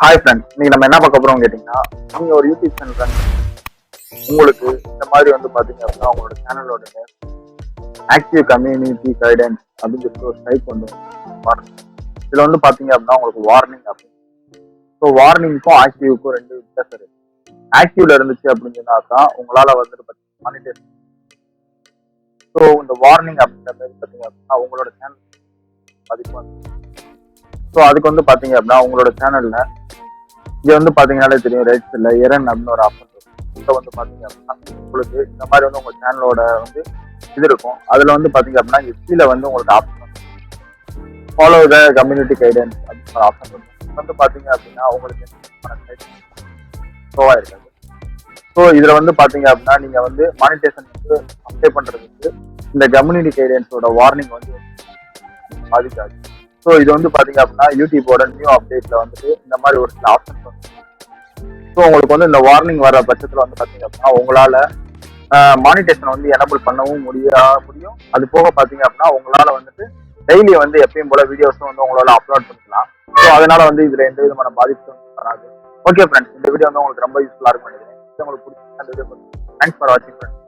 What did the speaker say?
Hi friends, இன்னைக்கு நம்ம என்ன பார்க்க போறோம் கேட்டீங்கன்னா, நீங்க ஒரு யூடியூப் சேனல் ரன் உங்களுக்கு இந்த மாதிரி வந்து பாத்தீங்க அப்படின்னா உங்களோட சேனலோட ஆக்டிவ் கம்யூனிட்டி கைடன்ஸ் அப்படின்னு சொல்லிட்டு ஒரு டைப் வந்து வரணும். இதுல வந்து பாத்தீங்க அப்படின்னா உங்களுக்கு வார்னிங் அப்படின்னு. ஸோ வார்னிங்க்கும் ஆக்டிவ்க்கும் ரெண்டு வித்தியாசம் இருக்கு. ஆக்டிவ்ல இருந்துச்சு அப்படின்னு சொன்னாதான் உங்களால வந்துட்டு மானிட்டேஷன். ஸோ இந்த வார்னிங் அப்படின்ற மாதிரி பாத்தீங்க அப்படின்னா உங்களோட சேனல் அதுக்கு வந்து ஸோ அதுக்கு வந்து பாத்தீங்க அப்படின்னா உங்களோட சேனல்ல இங்க வந்து பாத்தீங்கன்னாலே தெரியும், ரைட்ஸ் இல்ல எரன் அப்படின்னு ஒரு ஆப்ஷன் இருக்கும். இங்க வந்து பாத்தீங்க அப்படின்னா உங்களுக்கு இந்த மாதிரி வந்து உங்க சேனலோட வந்து இது இருக்கும். அதுல வந்து பாத்தீங்க அப்படின்னா கீழே வந்து உங்களுக்கு option follow the community guidance அப்படின்னு ஒரு ஆப்ஷன் இருக்கும். இது வந்து பாத்தீங்க அப்படின்னா உங்களுக்கு ஷோவா இருக்காது. ஸோ இதுல வந்து பாத்தீங்க அப்படின்னா நீங்க வந்து மானிட்டேஷன் வந்து அப்ளை பண்றதுக்கு இந்த கம்யூனிட்டி கைடன்ஸோட வார்னிங் வந்து பாதிக்காது. ஸோ இது வந்து பாத்தீங்க அப்படின்னா யூடியூபோட நியூ அப்டேட்ல வந்துட்டு இந்த மாதிரி ஒரு சில ஆப்ஷன்ஸ் வந்து ஸோ உங்களுக்கு வந்து இந்த வார்னிங் வர பட்சத்தில் வந்து பாத்தீங்க அப்படின்னா உங்களால மானிட்டேஷன் வந்து எனபிள் பண்ணவும் முடியும். அது போக பாத்தீங்க அப்படின்னா உங்களால வந்துட்டு டெய்லி வந்து எப்பயும் போல வீடியோஸும் வந்து உங்களால அப்லோட் பண்ணிக்கலாம். ஸோ அதனால வந்து இதுல எந்த விதமான பாதிப்பும் வராது. ஓகே ஃப்ரெண்ட்ஸ், இந்த வீடியோ வந்து உங்களுக்கு ரொம்ப யூஸ்ஃபுல்லா இருக்கும் நினைக்கிறேன். உங்களுக்கு பிடிச்சிருந்தா இந்த வீடியோ தேங்க்ஸ் ஃபார் வாட்சிங் ஃப்ரெண்ட்ஸ்.